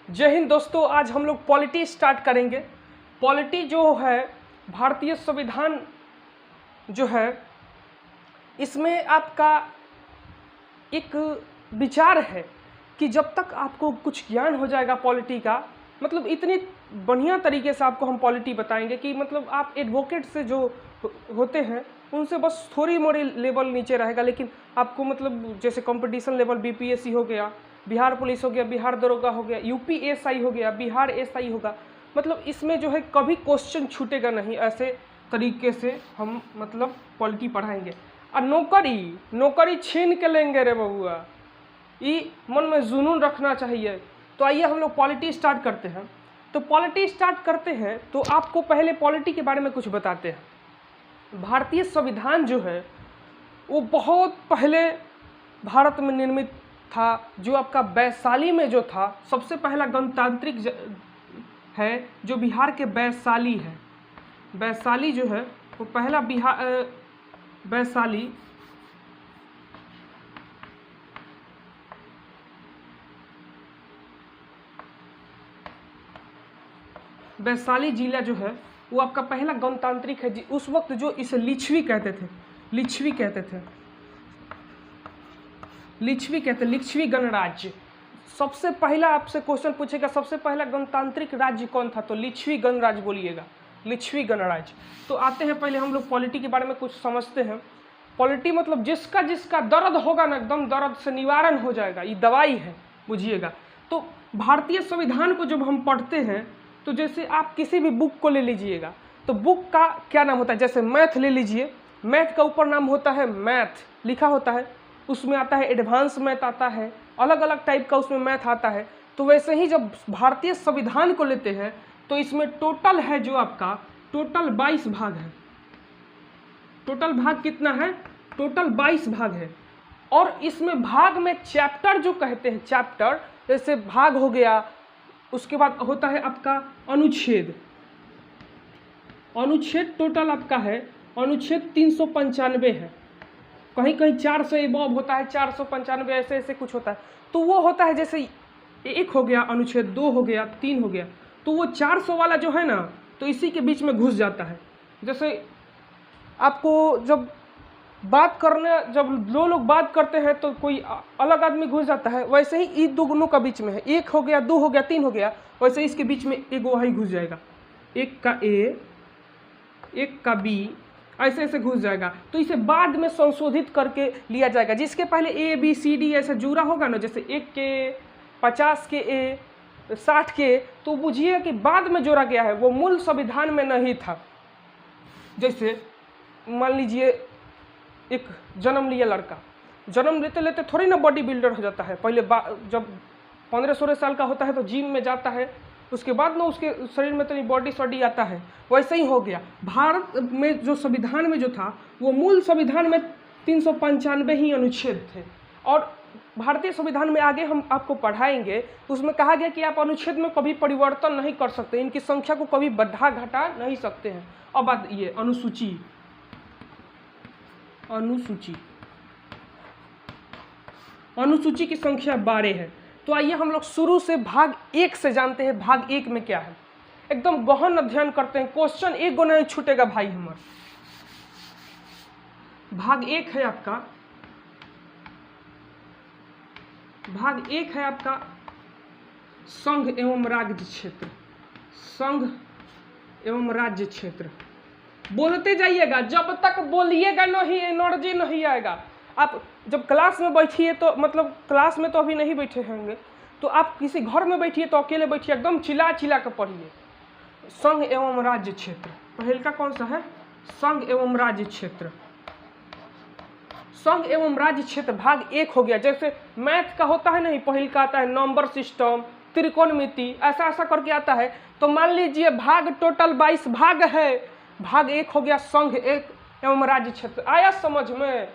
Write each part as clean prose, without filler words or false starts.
जय हिंद दोस्तों। आज हम लोग पॉलिटी स्टार्ट करेंगे। पॉलिटी जो है भारतीय संविधान जो है, इसमें आपका एक विचार है कि जब तक आपको कुछ ज्ञान हो जाएगा पॉलिटी का, मतलब इतनी बढ़िया तरीके से आपको हम पॉलिटी बताएंगे कि मतलब आप एडवोकेट से जो होते हैं उनसे बस थोड़ी मोड़ी लेवल नीचे रहेगा, लेकिन आपको मतलब जैसे कंपटीशन लेवल बीपीएससी हो गया, बिहार पुलिस हो गया, बिहार दरोगा हो गया, यूपी एसआई हो गया, बिहार एसआई होगा, मतलब इसमें जो है कभी क्वेश्चन छूटेगा नहीं। ऐसे तरीके से हम मतलब पॉलिटी पढ़ाएंगे। और नौकरी छीन के लेंगे रे बबुआ, ये मन में जुनून रखना चाहिए। तो आइए हम लोग पॉलिटी स्टार्ट करते हैं। तो पॉलिटी स्टार्ट करते हैं तो आपको पहले पॉलिटी के बारे में कुछ बताते हैं। भारतीय संविधान जो है वो बहुत पहले भारत में निर्मित था, जो आपका वैशाली में जो था। सबसे पहला गणतांत्रिक है जो बिहार के वैशाली है। वैशाली जो है वो पहला वैशाली जिला जो है वो आपका पहला गणतांत्रिक है। उस वक्त जो इसे लिच्छवी लिच्छवी गणराज्य। सबसे पहला आपसे क्वेश्चन पूछेगा, सबसे पहला गणतांत्रिक राज्य कौन था, तो लिच्छवी गणराज्य बोलिएगा, लिच्छवी गणराज्य। तो आते हैं, पहले हम लोग पॉलिटी के बारे में कुछ समझते हैं। पॉलिटी मतलब जिसका जिसका दर्द होगा ना, एकदम दर्द से निवारण हो जाएगा, ये दवाई है, बुझिएगा। तो भारतीय संविधान को जब हम पढ़ते हैं तो जैसे आप किसी भी बुक को ले लीजिएगा तो बुक का क्या नाम होता है। जैसे मैथ ले लीजिए, मैथ का ऊपर नाम होता है मैथ लिखा होता है, उसमें आता है एडवांस मैथ आता है, अलग अलग टाइप का उसमें मैथ आता है। तो वैसे ही जब भारतीय संविधान को लेते हैं तो इसमें टोटल है जो आपका टोटल 22 भाग है। टोटल भाग कितना है, टोटल 22 भाग है। और इसमें भाग में चैप्टर जो कहते हैं, चैप्टर जैसे भाग हो गया, उसके बाद होता है आपका अनुच्छेद। अनुच्छेद टोटल आपका है, अनुच्छेद 395 है, कहीं कहीं 400 एबव होता है, 495 ऐसे ऐसे कुछ होता है। तो वो होता है जैसे एक हो गया अनुच्छेद, 2 हो गया, 3 हो गया, तो वो 400 वाला जो है ना, तो इसी के बीच में घुस जाता है। जैसे आपको जब बात करने, जब दो लोग बात करते हैं तो कोई अलग आदमी घुस जाता है, वैसे ही इन दोनों का बीच में है, 1 हो गया, 2 हो गया, 3 हो गया, वैसे इसके बीच में एक वही घुस जाएगा, एक का ए, एक का बी, ऐसे ऐसे घुस जाएगा। तो इसे बाद में संशोधित करके लिया जाएगा। जिसके पहले ए बी सी डी ऐसे जुड़ा होगा ना, जैसे 1 के 50 के ए 60 के, तो बुझिए कि बाद में जोड़ा गया है, वो मूल संविधान में नहीं था। जैसे मान लीजिए एक जन्म लिया लड़का, जन्म लेते लेते थोड़ी ना बॉडी बिल्डर हो जाता है। पहले जब 15-16 साल का होता है तो जिम में जाता है, उसके बाद ना उसके शरीर में तो बॉडी सॉडी आता है। वैसे ही हो गया भारत में जो संविधान में जो था, वो मूल संविधान में 395 ही अनुच्छेद थे। और भारतीय संविधान में आगे हम आपको पढ़ाएंगे, उसमें कहा गया कि आप अनुच्छेद में कभी परिवर्तन नहीं कर सकते, इनकी संख्या को कभी बढ़ा घटा नहीं सकते हैं। अब बात ये अनुसूची की संख्या 12 है। तो आइए हम लोग शुरू से भाग 1 से जानते हैं। भाग 1 में क्या है, एकदम गहन अध्ययन करते हैं, क्वेश्चन एक गो नहीं छूटेगा भाई हमारा। भाग 1 है आपका, भाग 1 है आपका संघ एवं राज्य क्षेत्र। संघ एवं राज्य क्षेत्र बोलते जाइएगा, जब तक बोलिएगा नहीं एनर्जी नहीं आएगा। आप जब क्लास में बैठिए तो मतलब क्लास में तो अभी नहीं बैठे होंगे, तो आप किसी घर में बैठिए तो अकेले बैठिए, एकदम चिल्ला चिल्ला कर पढ़िए। संघ एवं राज्य क्षेत्र पहल का कौन सा है, संघ एवं राज्य क्षेत्र। संघ एवं राज्य क्षेत्र भाग 1 हो गया। जैसे मैथ का होता है नहीं, पहल का आता है नंबर सिस्टम, त्रिकोणमिति, ऐसा ऐसा करके आता है। तो मान लीजिए भाग टोटल 22 भाग है, भाग 1 हो गया संघ एवं राज्य क्षेत्र। आया समझ में?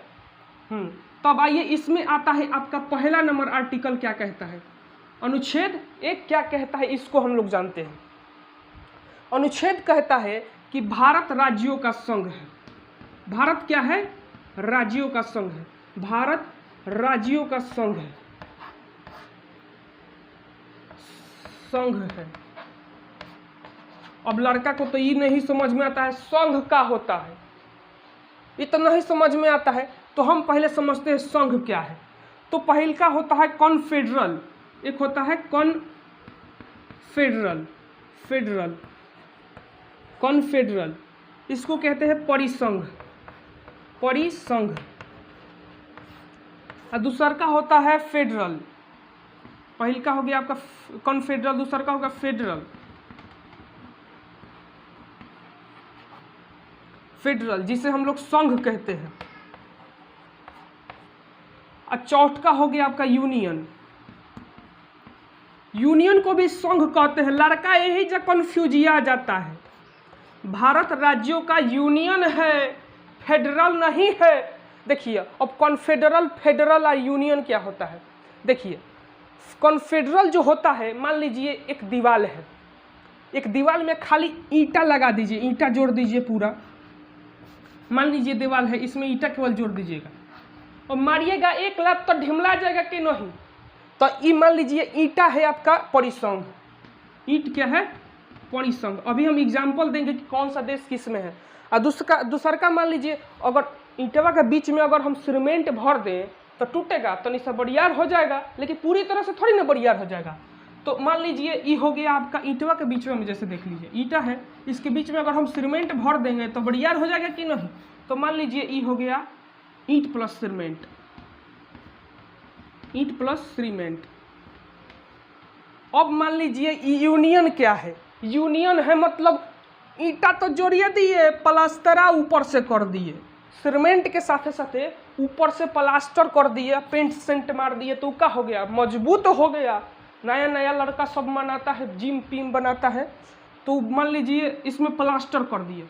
तब आइए इसमें आता है आपका पहला नंबर आर्टिकल क्या कहता है, अनुच्छेद 1 क्या कहता है, इसको हम लोग जानते हैं। अनुच्छेद कहता है कि भारत राज्यों का संघ है। भारत क्या है, राज्यों का संघ है। भारत राज्यों का संघ है। परिसंघ है। अब लड़का को तो ये नहीं समझ में आता है संघ का होता है, इतना ही समझ में आता है, तो हम पहले समझते हैं संघ क्या है। तो पहल का होता है कॉन्फेडरल, एक होता है कॉन्फेडरल, फेडरल, कॉन्फेडरल, इसको कहते हैं परिसंघ, परिसंघ। और दूसर का होता है फेडरल, पहल का हो गया आपका कॉन्फेडरल, दूसर का होगा फेडरल, फेडरल जिसे हम लोग संघ कहते हैं। और चौथा का हो गया आपका यूनियन, यूनियन को भी संघ कहते हैं। लड़का यही जब कन्फ्यूजिया जाता है, भारत राज्यों का यूनियन है, फेडरल नहीं है। देखिए अब कॉन्फेडरल, फेडरल और यूनियन क्या होता है। देखिए कॉन्फेडरल जो होता है, मान लीजिए एक दीवार है, एक दीवार में खाली ईंटा लगा दीजिए, ईंटा जोड़ दीजिए पूरा, मान लीजिए दीवार है, इसमें ईंटा केवल जोड़ दीजिएगा और मारिएगा एक लात तो ढिमला जाएगा कि नहीं। तो ये मान लीजिए ईंटा है आपका परिसंघ, ईंट क्या है, परिसंघ। अभी हम एग्जाम्पल देंगे कि कौन सा देश किस में है। और दूसरा का मान लीजिए अगर ईंटवा के बीच में अगर हम सीमेंट भर दें तो टूटेगा, तो निशा बरियार हो जाएगा, लेकिन पूरी तरह से थोड़ी ना बरियार हो जाएगा। तो मान लीजिए ये हो गया आपका ईंटवा के बीच में, जैसे देख लीजिए ईंटा है, इसके बीच में अगर हम सीमेंट भर देंगे तो बरियार हो जाएगा कि नहीं। तो मान लीजिए ये हो गया ईंट प्लस सीमेंट, ईंट प्लस सीमेंट। अब मान लीजिए यूनियन क्या है, यूनियन है मतलब ईंटा तो जोड़िए दिए, प्लास्टरा ऊपर से कर दिए, सीमेंट के साथ साथ ऊपर से प्लास्टर कर दिए, पेंट सेंट मार दिए, तो क्या हो गया, मजबूत हो गया। नया नया लड़का सब बनाता है, जिम पीम बनाता है, तो मान लीजिए इसमें प्लास्टर कर दिए,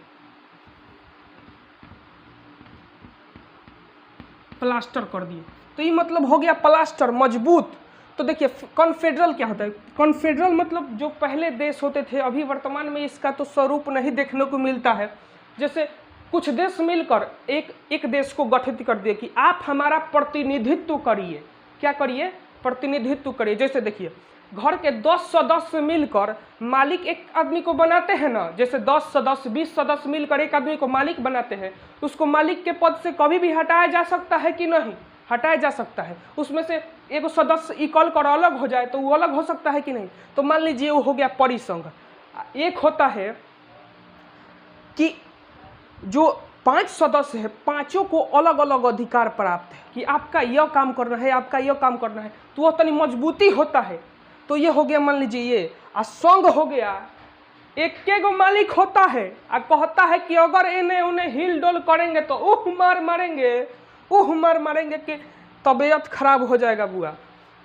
प्लास्टर कर दिए, तो ये मतलब हो गया प्लास्टर, मजबूत। तो देखिए कॉन्फेडरल क्या होता है, कॉन्फेडरल मतलब जो पहले देश होते थे, अभी वर्तमान में इसका तो स्वरूप नहीं देखने को मिलता है। जैसे कुछ देश मिलकर एक देश को गठित कर दिए कि आप हमारा प्रतिनिधित्व करिए, क्या करिए, प्रतिनिधित्व करिए। जैसे देखिए घर के 10 सदस्य मिलकर मालिक एक आदमी को बनाते हैं ना, जैसे 10 सदस्य 20 सदस्य मिलकर एक आदमी को मालिक बनाते हैं, उसको मालिक के पद से कभी भी हटाया जा सकता है कि नहीं, हटाया जा सकता है। उसमें से एक सदस्य इकल कर अलग हो जाए तो वो अलग हो सकता है कि नहीं। तो मान लीजिए वो हो गया परिसंघ। एक होता है कि जो 5 सदस्य है, पांचों को अलग अलग अधिकार प्राप्त है कि आपका यह काम करना है, आपका यह काम करना है, तो वह तनी मजबूती होता है। तो ये हो गया मान लीजिए ये। और संघ हो गया, एक गो मालिक होता है और कहता है कि अगर इन्हें उन्हें हिल डोल करेंगे तो मार मारेंगे कि तबीयत खराब हो जाएगा बुआ।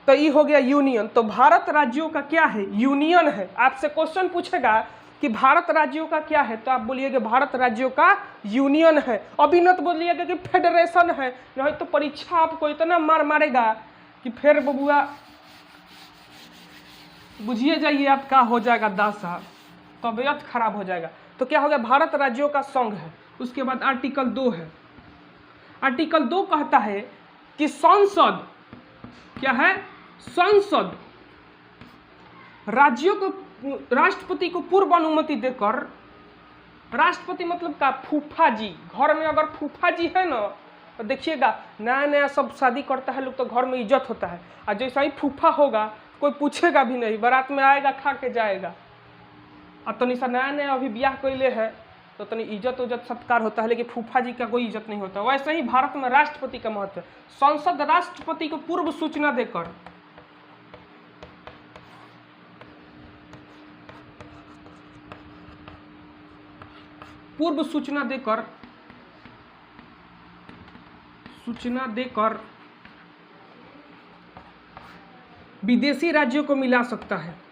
तो ये हो गया यूनियन। तो भारत राज्यों का क्या है, यूनियन है। आपसे क्वेश्चन पूछेगा कि भारत राज्यों का क्या है, तो आप बोलिएगा भारत राज्यों का यूनियन है। अभी न तो बोलिएगा कि फेडरेशन है, नहीं तो परीक्षा आपको इतना मार मारेगा कि फिर बबुआ बुझिए जाइए आप क्या हो जाएगा, दासा तबीयत खराब हो जाएगा। तो क्या हो गया, भारत राज्यों का संघ है। उसके बाद आर्टिकल 2 है। आर्टिकल 2 कहता है कि संसद क्या है, संसद राज्यों को, राष्ट्रपति को पूर्व अनुमति देकर, राष्ट्रपति मतलब का फूफा जी, घर में अगर फूफा जी है ना, तो देखिएगा नया नया सब शादी करता है लोग, तो घर में इज्जत होता है। और जैसा ही फूफा होगा कोई पूछेगा भी नहीं, बारात में आएगा खा के जाएगा। और तनी सा नया नया अभी ब्याह कैले है तो तनी इज्जत उज्जत सत्कार होता है, लेकिन फूफा जी का कोई इज्जत नहीं होता। वैसे ही भारत में राष्ट्रपति का महत्व है। संसद राष्ट्रपति को पूर्व सूचना देकर, पूर्व सूचना देकर विदेशी राज्यों को मिला सकता है,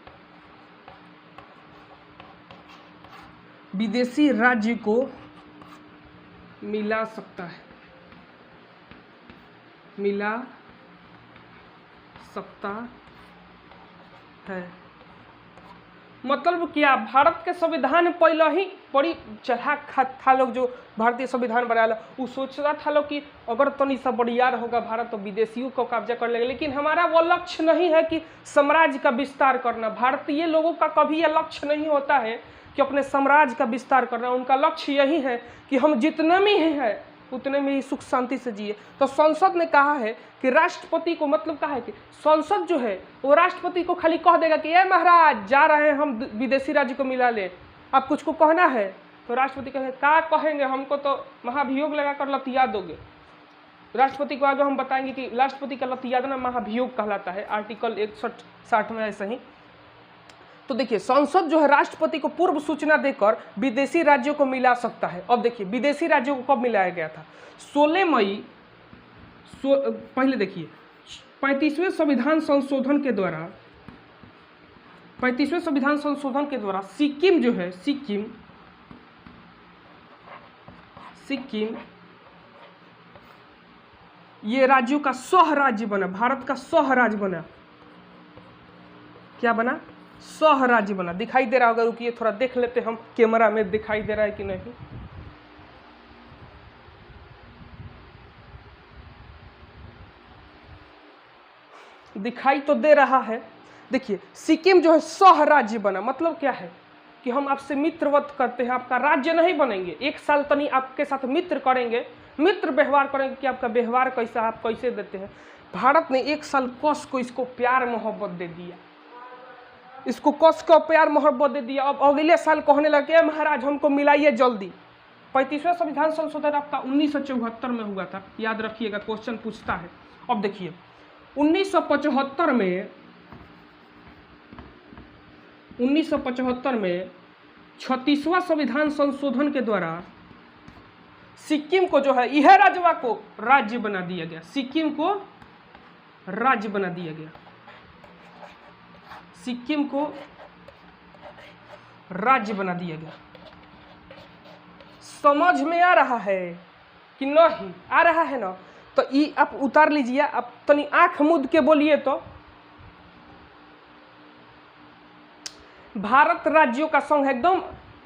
विदेशी राज्य को मिला सकता है, मिला सकता है। मतलब क्या, भारत के संविधान पहले ही बड़ी चढ़ा था लोग जो भारतीय संविधान बनाया, वो सोचता था लोग कि अगर तनी सा बड़ियार होगा भारत तो विदेशियों को कब्जा कर लेगा। लेकिन हमारा वो लक्ष्य नहीं है कि साम्राज्य का विस्तार करना। भारतीय लोगों का कभी यह लक्ष्य नहीं होता है कि अपने साम्राज्य का विस्तार करना। उनका लक्ष्य यही है कि हम जितने में ही है उतने में ही सुख शांति से जिए। तो संसद ने कहा है कि राष्ट्रपति को, मतलब कहा है कि संसद जो है वो राष्ट्रपति को खाली कह देगा कि ये महाराज जा रहे हैं हम विदेशी राज्य को मिला ले, आप कुछ को कहना है, तो राष्ट्रपति कहेंगे क्या कहेंगे, हमको तो महाभियोग लगा कर लतिया दोगे। राष्ट्रपति को आगे हम बताएंगे कि राष्ट्रपति का लतियादना महाभियोग कहलाता है, आर्टिकल 61-60 में ऐसे ही। तो देखिए संसद जो है राष्ट्रपति को पूर्व सूचना देकर विदेशी राज्यों को मिला सकता है। अब देखिए विदेशी राज्यों को कब मिलाया गया था, 16 मई पहले देखिए 35वें संविधान संशोधन के द्वारा, 35वें संविधान संशोधन के द्वारा सिक्किम जो है, सिक्किम ये राज्यों का सह राज्य बना, भारत का सह राज्य बना। क्या बना? सह राज्य बना। दिखाई दे रहा होगा, रुकिए थोड़ा देख लेते हम कैमरा में दिखाई दे रहा है कि नहीं। दिखाई तो दे रहा है। देखिए सिक्किम जो है सह राज्य बना, मतलब क्या है कि हम आपसे मित्रवत करते हैं, आपका राज्य नहीं बनेंगे, एक साल तनी आपके साथ मित्र करेंगे, मित्र व्यवहार करेंगे कि आपका व्यवहार कैसा, आप कैसे देते हैं। भारत ने एक साल कस को इसको प्यार मोहब्बत दे दिया, इसको कस को प्यार मोहब्बत दे दिया। अब अगले साल कहने लगे महाराज हमको मिलाइए जल्दी। 35वां संविधान संशोधन आपका 1974 में हुआ था, याद रखिएगा, क्वेश्चन पूछता है। अब देखिए 1975 में 36वां संविधान संशोधन के द्वारा सिक्किम को जो है यह राज्य को राज्य बना दिया गया, सिक्किम को राज्य बना दिया गया, सिक्किम को राज्य बना दिया गया। समझ में आ रहा है कि नहीं आ रहा है ना? तो ये आप उतार लीजिए, आप तनी आंख मूंद के बोलिए तो भारत राज्यों का संघ, एकदम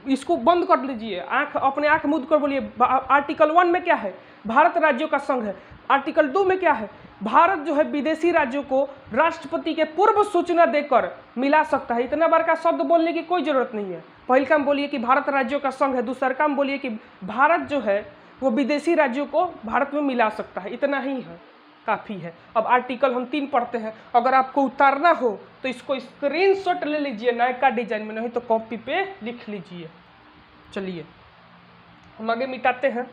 इसको बंद कर लीजिए, अपने आंख मूंद कर बोलिए। आर्टिकल 1 में क्या है? भारत राज्यों का संघ है। आर्टिकल 2 में क्या है? भारत जो है विदेशी राज्यों को राष्ट्रपति के पूर्व सूचना देकर मिला सकता है। इतना बार का शब्द बोलने की कोई जरूरत नहीं है। पहले काम बोलिए कि भारत राज्यों का संघ है, दूसरा काम बोलिए कि भारत जो है वो विदेशी राज्यों को भारत में मिला सकता है। इतना ही है, काफ़ी है। अब आर्टिकल हम 3 पढ़ते हैं। अगर आपको उतारना हो तो इसको स्क्रीनशॉट ले लीजिए नयका डिजाइन में, नहीं तो कॉपी पे लिख लीजिए। चलिए हम आगे मिटाते हैं।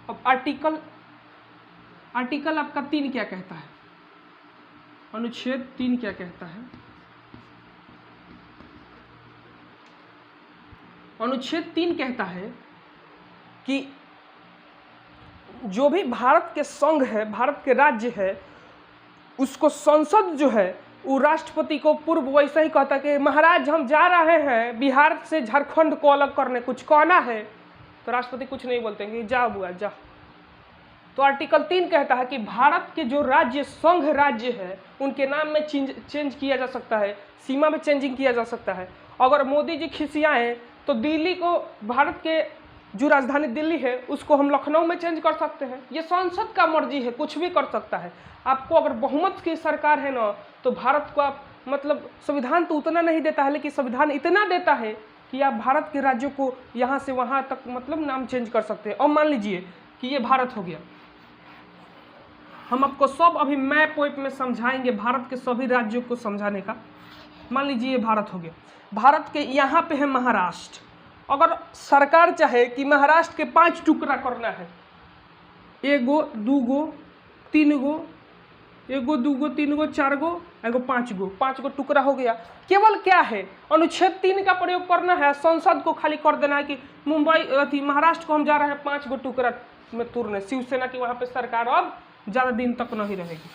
अब आर्टिकल आपका 3 क्या कहता है? अनुच्छेद 3 क्या कहता है? अनुच्छेद 3 कहता है कि जो भी भारत के संघ है, भारत के राज्य है, उसको संसद जो है वो राष्ट्रपति को पूर्व वैसा ही कहता है कि महाराज हम जा रहे हैं बिहार से झारखंड को अलग करने, कुछ कहना है, तो राष्ट्रपति कुछ नहीं बोलते हैं कि जा बुआ जा। तो आर्टिकल 3 कहता है कि भारत के जो राज्य संघ राज्य है उनके नाम में चेंज किया जा सकता है, सीमा में चेंजिंग किया जा सकता है। अगर मोदी जी खिसियाएं तो दिल्ली को, भारत के जो राजधानी दिल्ली है उसको हम लखनऊ में चेंज कर सकते हैं। ये संसद का मर्जी है, कुछ भी कर सकता है। आपको अगर बहुमत की सरकार है ना तो भारत को आप, मतलब संविधान तो उतना नहीं देता है, लेकिन संविधान इतना देता है कि आप भारत के राज्यों को यहाँ से वहाँ तक मतलब नाम चेंज कर सकते हैं। अब मान लीजिए कि ये भारत हो गया, हम आपको सब अभी मैप वेप में समझाएंगे भारत के सभी राज्यों को समझाने का। मान लीजिए ये भारत हो गया, भारत के यहाँ पे है महाराष्ट्र। अगर सरकार चाहे कि महाराष्ट्र के 5 टुकड़ा करना है, 1 गो 2 गो 3 गो, 1 गो 2 गो 3 गो 4 गो 5 गो टुकड़ा हो गया। केवल क्या है, अनुच्छेद 3 का प्रयोग करना है, संसद को खाली कर देना है कि मुंबई महाराष्ट्र को हम जा रहे हैं 5 गो टुकड़ा में तोड़ने। शिवसेना की वहाँ पे सरकार अब ज़्यादा दिन तक नहीं रहेगी।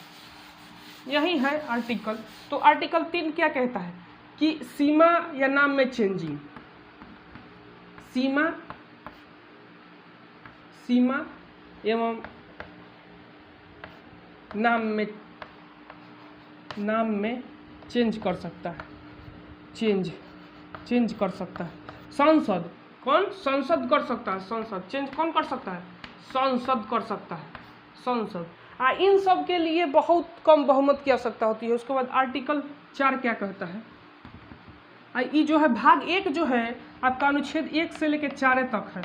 यही है आर्टिकल। तो आर्टिकल 3 क्या कहता है कि सीमा या नाम में चेंजिंग, सीमा एवं नाम में चेंज कर सकता है, चेंज कर सकता है। संसद कर सकता है, संसद चेंज कौन कर सकता है? संसद कर सकता है, संसद। इन सब के लिए बहुत कम बहुमत की आवश्यकता होती है। उसके बाद आर्टिकल 4 क्या कहता है? ये जो है भाग 1 जो है आपका अनुच्छेद 1 से लेकर 4 तक है।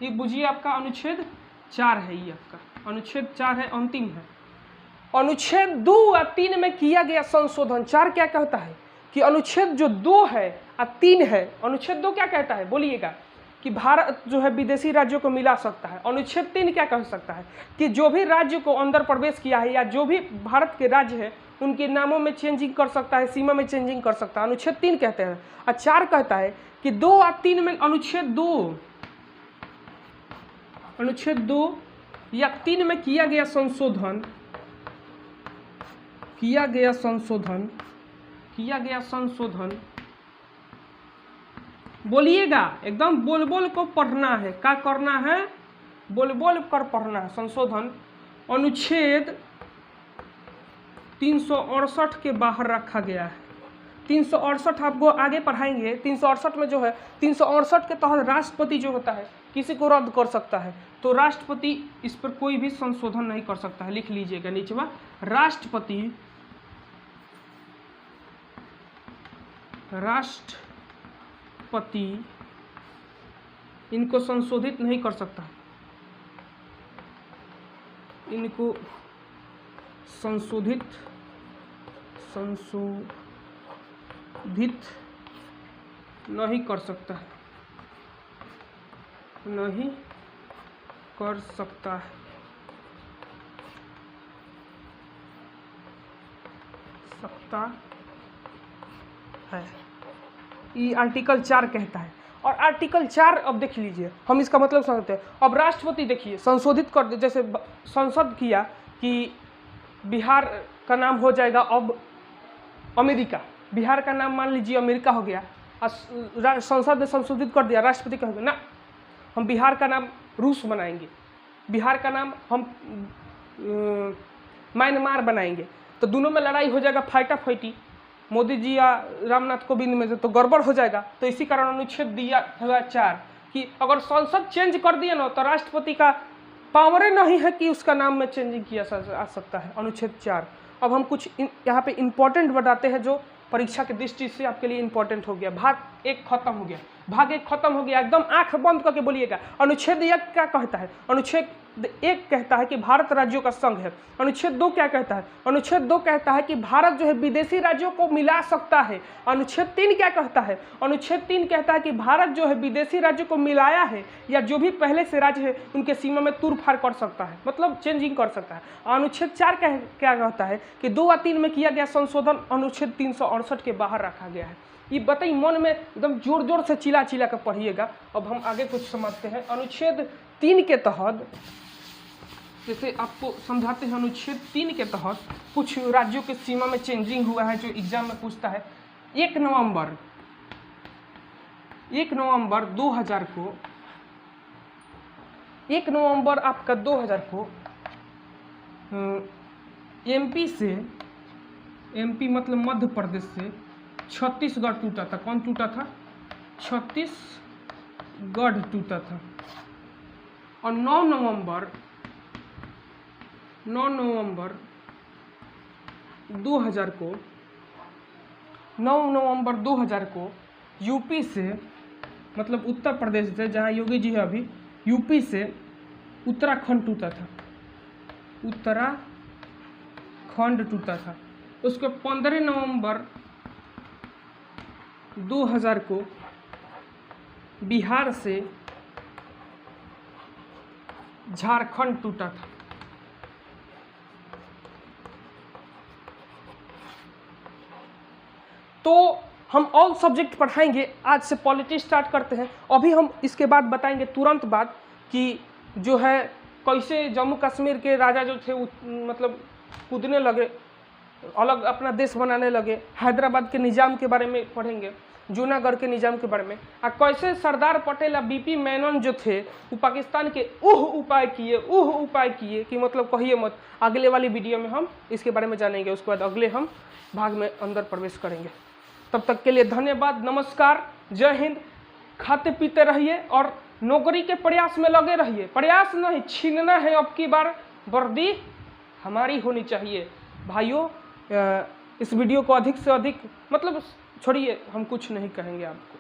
ये बुझिए आपका अनुच्छेद 4 है, ये आपका अनुच्छेद 4 है, अंतिम है। अनुच्छेद 2 और 3 में किया गया संशोधन। 4 क्या कहता है कि अनुच्छेद जो 2 है और 3 है, अनुच्छेद 2 क्या कहता है बोलिएगा? कि भारत जो है विदेशी राज्यों को मिला सकता है। अनुच्छेद 3 क्या कह सकता है? कि जो भी राज्य को अंदर प्रवेश किया है या जो भी भारत के राज्य है उनके नामों में चेंजिंग कर सकता है, सीमा में चेंजिंग कर सकता है। अनुच्छेद 3 कहते हैं। और 4 कहता है कि 2 और 3 में अनुच्छेद 2 या 3 में किया गया संशोधन बोलिएगा, एकदम बोल को पढ़ना है। क्या करना है? बोल कर पढ़ना है। संशोधन अनुच्छेद 368 के बाहर रखा गया है। 368 आपको आगे पढ़ाएंगे। 368 में जो है 368 के तहत राष्ट्रपति जो होता है किसी को रद्द कर सकता है, तो राष्ट्रपति इस पर कोई भी संशोधन नहीं कर सकता है। लिख लीजिएगा नीचे, राष्ट्रपति इनको संशोधित नहीं कर सकता, इनको संशोधित नहीं कर सकता है, नहीं कर सकता है। ये आर्टिकल 4 कहता है। और आर्टिकल 4 अब देख लीजिए, हम इसका मतलब समझते हैं। अब राष्ट्रपति देखिए संशोधित कर दे, जैसे संसद किया कि बिहार का नाम हो जाएगा अब अमेरिका, बिहार का नाम मान लीजिए अमेरिका हो गया। संसद ने संशोधित कर दिया, राष्ट्रपति कहेंगे ना हम बिहार का नाम रूस बनाएंगे, बिहार का नाम हम म्यांमार बनाएंगे, तो दोनों में लड़ाई हो जाएगा, फाइटा मोदी जी या रामनाथ कोविंद में तो गड़बड़ हो जाएगा। तो इसी कारण अनुच्छेद दिया 4 कि अगर संसद चेंज कर दिया ना तो राष्ट्रपति का पावर नहीं है कि उसका नाम में चेंजिंग किया आ सकता है। अनुच्छेद 4। अब हम कुछ यहाँ पे इम्पोर्टेंट बताते हैं जो परीक्षा की दृष्टि से आपके लिए इम्पोर्टेंट हो गया। भाग 1 खत्म हो गया, एकदम आंख बंद करके बोलिएगा। अनुच्छेद 1 क्या कहता है? अनुच्छेद 1 कहता है कि भारत राज्यों का संघ है। अनुच्छेद 2 क्या कहता है? अनुच्छेद 2 कहता है कि भारत जो है विदेशी राज्यों को मिला सकता है। अनुच्छेद 3 क्या कहता है? अनुच्छेद 3 कहता है कि भारत जो है विदेशी राज्यों को मिलाया है या जो भी पहले से राज्य है उनके सीमा में तूर फाड़ कर सकता है, मतलब चेंजिंग कर सकता है। अनुच्छेद 4 क्या कहता है कि 2 और 3 में किया गया संशोधन अनुच्छेद 368 के बाहर रखा गया है। ये बताइए, मन में एकदम जोर से चिल्ला कर पढ़िएगा। अब हम आगे कुछ समझते हैं। अनुच्छेद 3 के तहत जैसे आपको समझाते हैं। अनुच्छेद 3 के तहत कुछ राज्यों के सीमा में चेंजिंग हुआ है जो एग्जाम में पूछता है। 1 नवंबर 2000 को 1 नवंबर आपका 2000 को एमपी मतलब मध्य प्रदेश से छत्तीसगढ़ टूटा था। कौन टूटा था? छत्तीसगढ़ टूटा था। और 9 नवंबर 2000 को यूपी से मतलब उत्तर प्रदेश से, जहाँ योगी जी है अभी, यूपी से उत्तराखंड टूटा था। उत्तराखंड टूटा था। उसके 15 नवंबर 2000 को बिहार से झारखंड टूटा था। तो हम ऑल सब्जेक्ट पढ़ाएंगे। आज से पॉलिटी स्टार्ट करते हैं। अभी हम इसके बाद बताएंगे तुरंत बाद कि जो है कैसे जम्मू कश्मीर के राजा जो थे मतलब कूदने लगे, अलग अपना देश बनाने लगे। हैदराबाद के निज़ाम के बारे में पढ़ेंगे। जूनागढ़ के निजाम के बारे में, और कैसे सरदार पटेल और बीपी मेनन जो थे वो पाकिस्तान के उपाय किए कि मतलब कहिए मत। अगले वाली वीडियो में हम इसके बारे में जानेंगे, उसके बाद अगले हम भाग में अंदर प्रवेश करेंगे। तब तक के लिए धन्यवाद, नमस्कार, जय हिंद। खाते पीते रहिए और नौकरी के प्रयास में लगे रहिए। प्रयास नहीं, छीनना है अब की बार, वर्दी हमारी होनी चाहिए भाइयों। इस वीडियो को अधिक से अधिक मतलब छोड़िए, हम कुछ नहीं कहेंगे आपको।